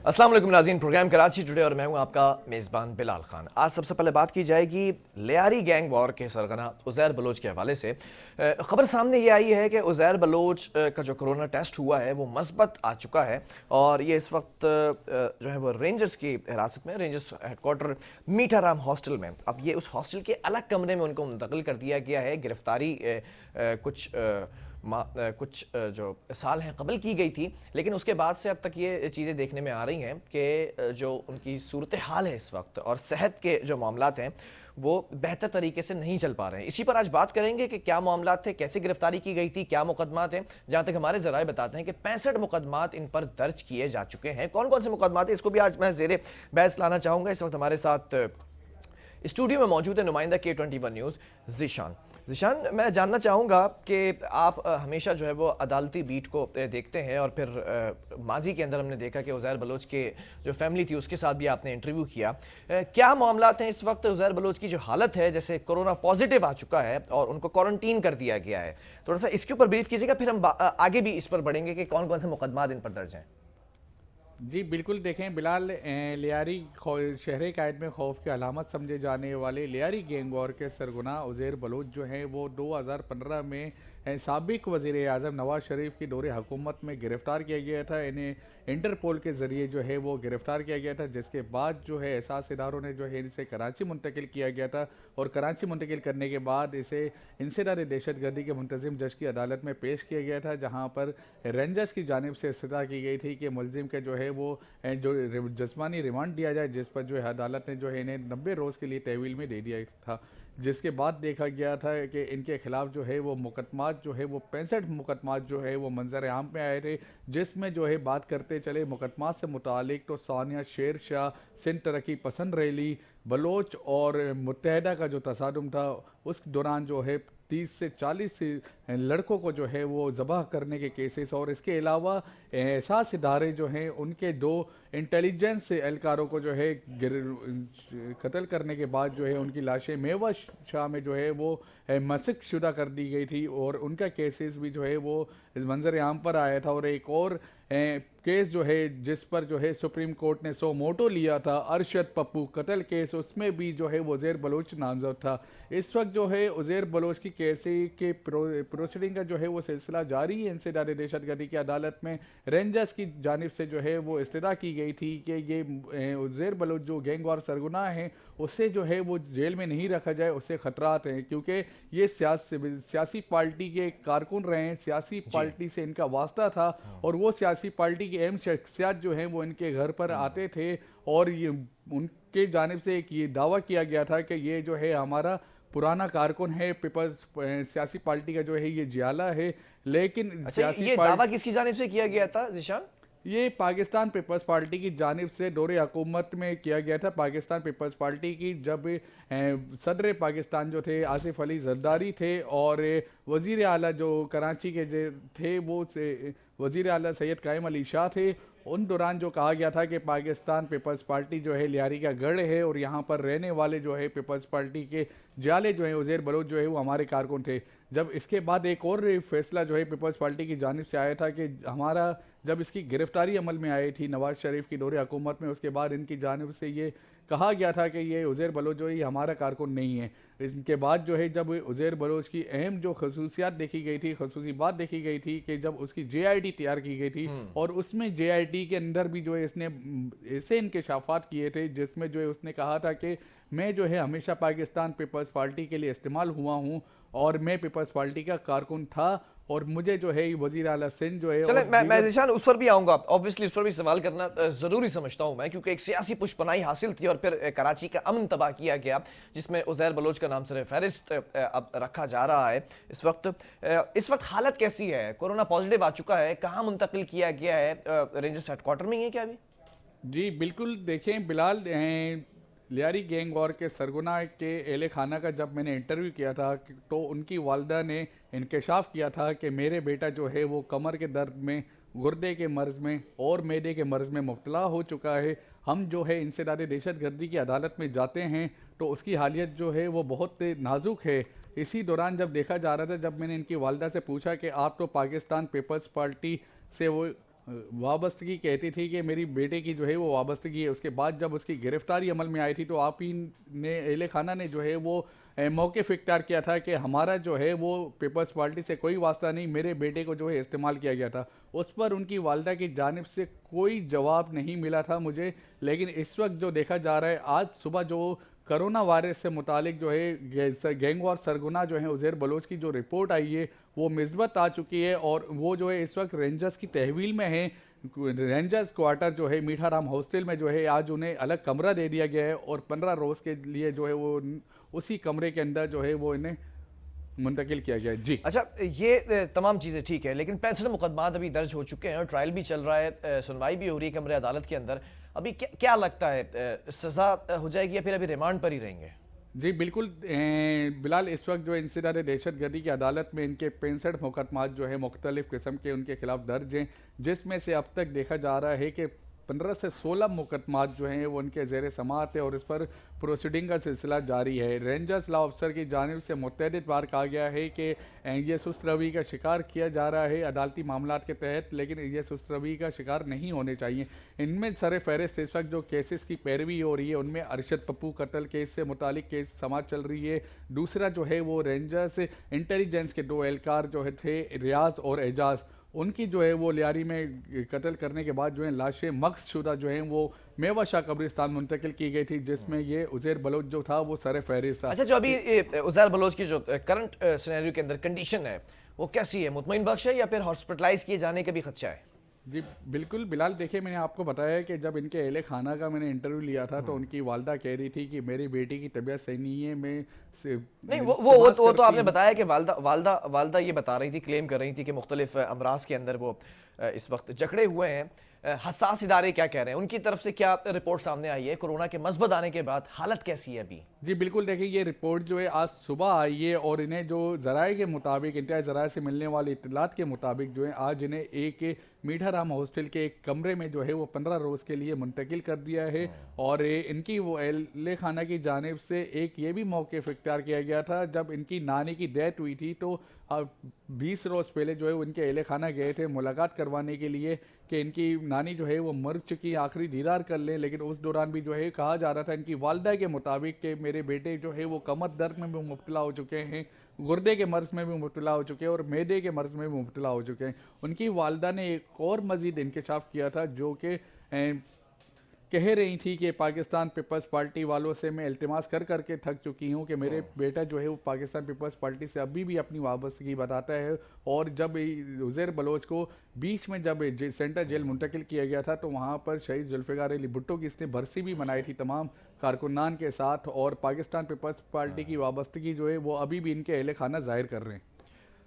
अस्सलाम वालेकुम नाज़रीन, प्रोग्राम कराची टुडे और मैं हूं आपका मेज़बान बिलाल खान। आज सबसे पहले बात की जाएगी लियारी गैंग वॉर के सरगना उज़ैर बलोच के हवाले से। खबर सामने ये आई है कि उज़ैर बलोच का जो कोरोना टेस्ट हुआ है वो मस्बत आ चुका है और ये इस वक्त जो है वो रेंजर्स की हिरासत में, रेंजर्स हेडक्वार्टर मीठाराम हॉस्टल में। अब ये उस हॉस्टल के अलग कमरे में उनको मुंतकिल कर दिया गया है। गिरफ्तारी कुछ जो साल हैं कबल की गई थी, लेकिन उसके बाद से अब तक ये चीज़ें देखने में आ रही हैं कि जो उनकी सूरत हाल है इस वक्त और सेहत के जो मामलात हैं वो बेहतर तरीके से नहीं चल पा रहे हैं। इसी पर आज बात करेंगे कि क्या मामलात थे, कैसे गिरफ्तारी की गई थी, क्या मुकदमात हैं। जहाँ तक हमारे ज़राए बताते हैं कि 65 मुकदमात इन पर दर्ज किए जा चुके हैं। कौन कौन से मुकदमात हैं, इसको भी आज मैं ज़ेरे बहस लाना चाहूँगा। इस वक्त हमारे साथ स्टूडियो में मौजूद है नुमाइंदा K21 न्यूज़ ज़ीशान। ज़ीशान, मैं जानना चाहूँगा कि आप हमेशा जो है वो अदालती बीट को देखते हैं और फिर माजी के अंदर हमने देखा कि उज़ैर बलोच के जो फैमिली थी उसके साथ भी आपने इंटरव्यू किया। क्या मामलात हैं इस वक्त? उज़ैर बलोच की जो हालत है, जैसे कोरोना पॉजिटिव आ चुका है और उनको क्वारंटीन कर दिया गया है, थोड़ा सा इसके ऊपर ब्रीफ कीजिएगा, फिर हम आगे भी इस पर बढ़ेंगे कि कौन कौन से मुकदमात इन पर दर्ज हैं। जी बिल्कुल, देखें बिलाल, लियारी शहर कायद में खौफ की अलामत समझे जाने वाले लियारी गैंग वॉर के सरगना उज़ैर बलोच जो हैं वो 2015 में साबिक वज़ीर आज़म नवाज़ शरीफ की दौरे हुकूमत में गिरफ़्तार किया गया था। इन्हें इंटरपोल के ज़रिए जो है वो गिरफ़्तार किया गया था, जिसके बाद जो है एहसास इदारों ने जो है इसे कराची मुंतकिल किया गया था और कराची मुंतकिल करने के बाद इसे इंसदाद दहशतगर्दी के मुंतज़िम जज की अदालत में पेश किया गया था, जहाँ पर रेंजर्स की जानिब से इस्तदा की गई थी कि मुलजिम के जो है वो जो जिस्मानी रिमांड दिया जाए, जिस पर जो है अदालत ने जो है इन्हें 90 रोज़ के लिए तहवील में दे दिया था। जिसके बाद देखा गया था कि इनके खिलाफ जो है वो मुकदमात जो है वो 65 मुकदमात जो है वो मंजर आम में आए थे, जिसमें जो है बात करते चले मुकदमात से मुतालिक तो सानिया शेर शाह, सिंध तरक्की पसंद रैली, बलोच और मुत्तहदा का जो तसादुम था उस दौरान जो है 30 से 40 लड़कों को जो है वो ज़बह करने के केसेस और इसके अलावा एहसास इदारे जो हैं उनके 2 इंटेलिजेंस एहलकारों को जो है कत्ल करने के बाद जो है उनकी लाशें मेवा शाह में जो है वो मसक शुदा कर दी गई थी और उनका केसेस भी जो है वो इस मंजर आम पर आया था। और एक और केस जो है जिस पर जो है सुप्रीम कोर्ट ने सो मोटो लिया था, अरशद पप्पू कत्ल केस, उसमें भी जो है वो उज़ैर बलोच नामजद था। इस वक्त जो है उज़ैर बलोच की केस के प्रोसीडिंग का जो है वो सिलसिला जारी है। इंसदाद दहशतगर्दी की अदालत में रेंजर्स की जानिब से जो है वो इस्तदा की गई थी कि ये उज़ैर बलोच जो गैंग वार सरगुना है उससे जो है वो जेल में नहीं रखा जाए, उससे खतरात हैं, क्योंकि ये सियासी पार्टी के कारकुन रहे हैं, सियासी पार्टी से इनका वास्ता था और वो सियासी पार्टी की अहम शख्सियात जो हैं वो इनके घर पर आते थे और ये उनके जानिब से एक ये दावा किया गया था कि ये जो है हमारा पुराना कारकुन है, पीपल्स सियासी पार्टी का जो है ये जियाला है। लेकिन अच्छा, ये दावा किसकी जानिब से किया गया था ज़ीशान? ये पाकिस्तान पीपल्स पार्टी की जानिब से दौरे हुकूमत में किया गया था। पाकिस्तान पीपल्स पार्टी की जब सदर पाकिस्तान जो थे आसिफ अली जरदारी थे और वज़ीर आला जो कराची के थे वो वज़ीर आला सैयद कायम अली शाह थे, उन दौरान जो कहा गया था कि पाकिस्तान पीपल्स पार्टी जो है लियारी का गढ़ है और यहाँ पर रहने वाले जो है पीपल्स पार्टी के जाले जो है उज़ैर बलोच जो है वो हमारे कारकुन थे। जब इसके बाद एक और फैसला जो है पीपल्स पार्टी की जानिब से आया था कि हमारा जब इसकी गिरफ्तारी अमल में आई थी नवाज़ शरीफ की दौरे हुकूमत में, उसके बाद इनकी जानिब से ये कहा गया था कि ये उज़ैर बलोच जो है हमारा कारकुन नहीं है। इसके बाद जो है जब उज़ैर बलोच की अहम जो खसूसियात देखी गई थी, खसूसी बात देखी गई थी कि जब उसकी JID तैयार की गई थी और उसमें JID के अंदर भी जो है इसने ऐसे इंकशाफात किए थे जिसमें जो है उसने कहा था कि मैं जो है हमेशा पाकिस्तान पीपल्स पार्टी के लिए इस्तेमाल हुआ हूँ और मैं पीपल्स पार्टी का कारकुन था और मुझे जो है वज़ीर आला सिंध जो है चले मैं ज़ीशान उस पर भी आऊँगा, ऑब्वियसली उस पर भी सवाल करना ज़रूरी समझता हूँ मैं, क्योंकि एक सियासी पुष्पनाई हासिल थी और फिर कराची का अमन तबाह किया गया, जिसमें उज़ैर बलोच का नाम सर फहरिस्त अब रखा जा रहा है। इस वक्त हालत कैसी है? कोरोना पॉजिटिव आ चुका है, कहाँ मुंतकिल किया गया है? रेंजर्स हेडक्वार्टर में ही है क्या अभी? जी बिल्कुल, देखें बिलाल, लियारी गैंग वॉर के सरगना के एले खाना का जब मैंने इंटरव्यू किया था तो उनकी वालदा ने इंकशाफ किया था कि मेरे बेटा जो है वो कमर के दर्द में, गुर्दे के मर्ज़ में और मैदे के मर्ज़ में मुब्तला हो चुका है। हम जो है इंसदाद दहशतगर्दी की अदालत में जाते हैं तो उसकी हालियत जो है वो बहुत नाजुक है। इसी दौरान जब देखा जा रहा था, जब मैंने इनकी वालदा से पूछा कि आप तो पाकिस्तान पीपल्स पार्टी से वो वाबस्तगी कहती थी कि मेरी बेटे की जो है वो वाबस्तगी है। उसके बाद जब उसकी गिरफ्तारी अमल में आई थी तो आप ही ने अहले खाना ने जो है वो मौक़िफ़ इख्तियार किया था कि हमारा जो है वो पीपल्स पार्टी से कोई वास्ता नहीं, मेरे बेटे को जो है इस्तेमाल किया गया था। उस पर उनकी वालिदा की जानिब से कोई जवाब नहीं मिला था मुझे। लेकिन इस वक्त जो देखा जा रहा है, आज सुबह जो कोरोना वायरस से मुतालिक जो है गैंग वॉर सरगना जो है उज़ैर बलोच की जो रिपोर्ट आई है वो मिस्बत आ चुकी है और वो जो है इस वक्त रेंजर्स की तहवील में है। रेंजर्स क्वार्टर जो है मीठा राम हॉस्टल में जो है आज उन्हें अलग कमरा दे दिया गया है और 15 रोज़ के लिए जो है वो उसी कमरे के अंदर जो है वो इन्हें मुंतकिल किया गया है। जी अच्छा, ये तमाम चीज़ें ठीक है, लेकिन 65 मुकदमात अभी दर्ज हो चुके हैं और ट्रायल भी चल रहा है, सुनवाई भी हो रही है कमरे अदालत के अंदर। अभी क्या क्या लगता है, सज़ा हो जाएगी या फिर अभी रिमांड पर ही रहेंगे? जी बिल्कुल। बिलाल, इस वक्त जो इंसदाद दहशत गर्दी की अदालत में इनके 65 मुकदमात जो है मुख्तलिफ़ किस्म के उनके खिलाफ दर्ज हैं, जिसमें से अब तक देखा जा रहा है कि 15 से 16 मुकदमात जो हैं वो उनके ज़ेर समाअत है और इस पर प्रोसीडिंग का सिलसिला जारी है। रेंजर्स लॉ अफसर की जानिब से मुतअद्दिद बार कहा गया है कि ये सुस्त रवि का शिकार किया जा रहा है अदालती मामलात के तहत, लेकिन ये सुस्त रवि का शिकार नहीं होने चाहिए। इनमें सर फहरिस्त इस वक्त जो केसेस की पैरवी हो रही है उनमें अरशद पप्पू कत्ल केस से मुतालिक केस समाज चल रही है। दूसरा जो है वो रेंजर्स इंटेलिजेंस के 2 एहलकार जो है थे, रियाज और एजाज, उनकी जो है वो लियारी में कत्ल करने के बाद जो है लाशें मक्स शुदा जो हैं वो मेवा शाह कब्रिस्तान मुंतकिल की गई थी, जिसमें ये उज़ैर बलोच जो था वो सर फहरिस्त था। अच्छा, जो अभी उज़ैर बलोच की जो करंट सिनेरियो के अंदर कंडीशन है वो कैसी है, मुतमईन बख्श है या फिर हॉस्पिटलाइज किए जाने का भी खदशा है? जी बिल्कुल बिलाल, देखिए मैंने आपको बताया कि जब इनके अहले खाना का मैंने इंटरव्यू लिया था तो उनकी वालदा कह रही थी कि मेरी बेटी की तबीयत सही नहीं है, मैं नहीं, वो तो आपने बताया कि वालदा वालदा वालदा ये बता रही थी, क्लेम कर रही थी कि मुख्तलिफ अमराज के अंदर वो इस वक्त जकड़े हुए हैं। हसास इदारे क्या कह रहे हैं, उनकी तरफ से क्या रिपोर्ट सामने आई है? कोरोना के मस्बत आने के बाद हालत कैसी है अभी? जी बिल्कुल, देखिए ये रिपोर्ट जो है आज सुबह आई है और इन्हें जो ज़राए के मुताबिक, इंतहाई ज़राए से मिलने वाली इत्तलात के मुताबिक जो है आज इन्हें एक मीठा राम हॉस्टल के एक कमरे में जो है वो 15 रोज़ के लिए मुंतकिल कर दिया है। और इनकी वो अहले खाना की जानिब से एक ये भी मौक़िफ़ इख्तियार किया गया था जब इनकी नानी की डेथ हुई थी तो 20 रोज़ पहले जो है वो इनके अहले खाना गए थे मुलाकात करवाने के लिए कि इनकी नानी जो है वो मर चुकी, आखिरी दीदार कर लें। लेकिन उस दौरान भी जो है कहा जा रहा था इनकी वालदा के मुताबिक कि मेरे बेटे जो है वो कमर दर्द में भी मुब्तला हो चुके हैं, गुर्दे के मर्ज़ में भी मुब्तला हो चुके हैं और मैदे के मर्ज़ में भी मुब्तला हो चुके हैं। उनकी वालदा ने एक और मज़ीद इंकशाफ किया था जो कि कह रही थी कि पाकिस्तान पीपल्स पार्टी वालों से मैं इल्तिमास कर करके थक चुकी हूँ कि मेरे बेटा जो है वो पाकिस्तान पीपल्स पार्टी से अभी भी अपनी वाबस्तगी बताता है। और जब उज़ैर बलोच को बीच में जब सेंट्रल जेल मुंतकिल किया गया था तो वहाँ पर शहीद जुल्फ़िकार अली भुट्टो की इसने बरसी भी मनाई थी तमाम कारकुनान के साथ। और पाकिस्तान पीपल्स पार्टी की वाबस्तगी जो है वो अभी भी इनके अहले खाना ज़ाहिर कर रहे हैं।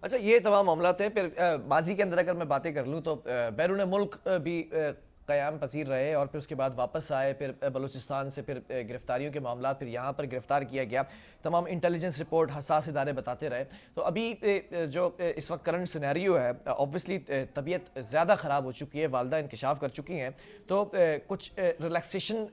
अच्छा, ये तमाम मामला थे। फिर माजी के अंदर अगर मैं बातें कर लूँ तो बैरून मुल्क भी क़याम पसीर रहे और फिर उसके बाद वापस आए, फिर बलूचिस्तान से फिर गिरफ्तारियों के मामला, फिर यहाँ पर गिरफ़्तार किया गया। तमाम इंटेलिजेंस रिपोर्ट हसास इदारे बताते रहे। तो अभी जो इस वक्त करंट सिनेरियो है, ऑब्वियसली तबीयत ज़्यादा ख़राब हो चुकी है, वालदा इंकशाफ कर चुकी हैं, तो कुछ रिलैक्सेशन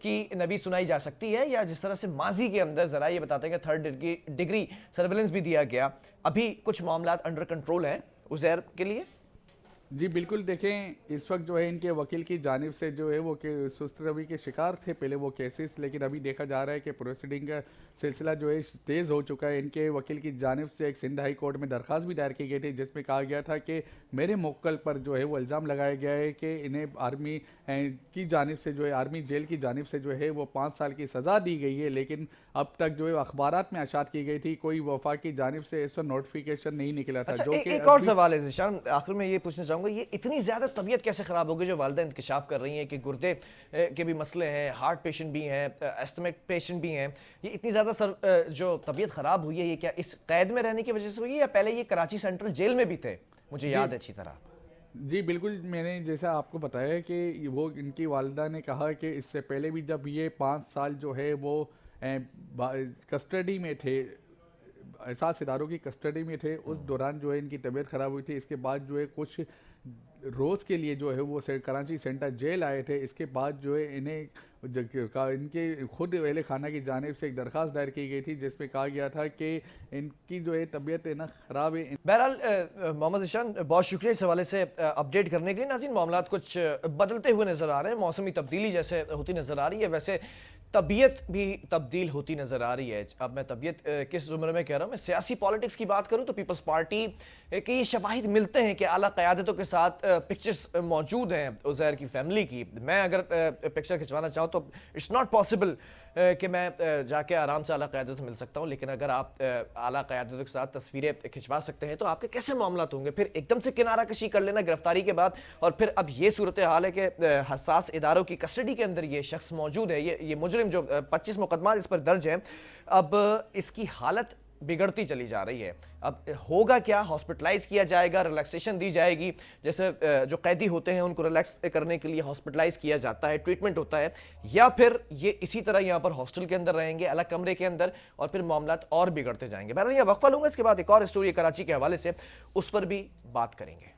की नबी सुनाई जा सकती है या जिस तरह से माजी के अंदर ज़रा ये बताते हैं कि 3rd डिग्री सर्वेलेंस भी दिया गया, अभी कुछ मामला अंडर कंट्रोल हैं उज़ैर के लिए? जी बिल्कुल, देखें इस वक्त जो है इनके वकील की जानिब से जो है वो कि सुस्त रवि के शिकार थे पहले वो केसेस, लेकिन अभी देखा जा रहा है कि प्रोसीडिंग का सिलसिला जो है तेज़ हो चुका है। इनके वकील की जानिब से एक सिंध हाई कोर्ट में दरख्वास्त भी दायर की गई थी जिसमें कहा गया था कि मेरे मुवक्किल पर जो है वो इल्ज़ाम लगाया गया है कि इन्हें आर्मी की जानिब से जो है आर्मी जेल की जानिब से जो है वो 5 साल की सज़ा दी गई है, लेकिन अब तक जो है अखबारात में अशात की गई थी, कोई वफाक की जानिब से इस पर नोटिफिकेशन नहीं निकला था। अच्छा, जो एक और सवाल है ज़ीशान, आखिर में ये पूछना चाहूँगा, ये इतनी ज़्यादा तबीयत कैसे ख़राब हो गई जो वालिदा इंकशाफ कर रही हैं कि गुर्दे के भी मसले हैं, हार्ट पेशेंट भी हैं, एस्थमेटिक पेशेंट भी हैं, ये इतनी ज़्यादा जो तबीयत ख़राब हुई है ये क्या इस कैद में रहने की वजह से हुई है या पहले ये कराची सेंट्रल जेल में भी थे? मुझे याद है अच्छी तरह। जी बिल्कुल, मैंने जैसा आपको बताया कि वो इनकी वालिदा ने कहा कि इससे पहले भी जब ये 5 साल जो है वो कस्टडी में थे, एहसास इदारों की कस्टडी में थे, उस दौरान जो है इनकी तबीयत ख़राब हुई थी। इसके बाद जो है कुछ रोज़ के लिए जो है वो कराची सेंट्रल जेल आए थे। इसके बाद जो है इन्हें इनके खुद अहल खाना की जानिब से एक दरख्वास्त दायर की गई थी, जिसमें कहा गया था कि इनकी जो है तबीयत है ना ख़राब है। बहरहाल मोहम्मद ईशान, बहुत शुक्रिया इस हवाले से अपडेट करने के लिए। नाज़रीन, मामलात कुछ बदलते हुए नज़र आ रहे हैं, मौसमी तब्दीली जैसे होती नज़र आ रही है, वैसे तबीयत भी तब्दील होती नज़र आ रही है। अब मैं तबीयत किस ज़ुमरे में कह रहा हूँ, मैं सियासी पॉलिटिक्स की बात करूँ तो पीपल्स पार्टी के ये शवाहिद मिलते हैं कि आला क़यादतों के साथ पिक्चर्स मौजूद हैं उज़ैर की फैमिली की। मैं अगर पिक्चर खिंचवाना चाहूँ तो इट्स नॉट पॉसिबल कि मैं जाके आराम से आला क़यादत से मिल सकता हूँ, लेकिन अगर आप आला क़यादतों के साथ तस्वीरें खिंचवा सकते हैं तो आपके कैसे मामलात होंगे। फिर एकदम से किनारा कशी कर लेना गिरफ्तारी के बाद, और फिर अब ये सूरत हाल है कि हसास इदारों की कस्टडी के अंदर ये शख्स मौजूद है, ये मुजरिम जो 25 मुकदमा इस पर दर्ज है, अब इसकी हालत बिगड़ती चली जा रही है। अब होगा क्या, हॉस्पिटलाइज किया जाएगा, रिलैक्सेशन दी जाएगी, जैसे जो कैदी होते हैं उनको रिलैक्स करने के लिए हॉस्पिटलाइज किया जाता है, ट्रीटमेंट होता है, या फिर ये इसी तरह यहाँ पर हॉस्टल के अंदर रहेंगे, अलग कमरे के अंदर, और फिर मामलात और बिगड़ते जाएंगे। बहरहाल ये वक्फा लूंगा, इसके बाद एक और स्टोरी कराची के हवाले से, उस पर भी बात करेंगे।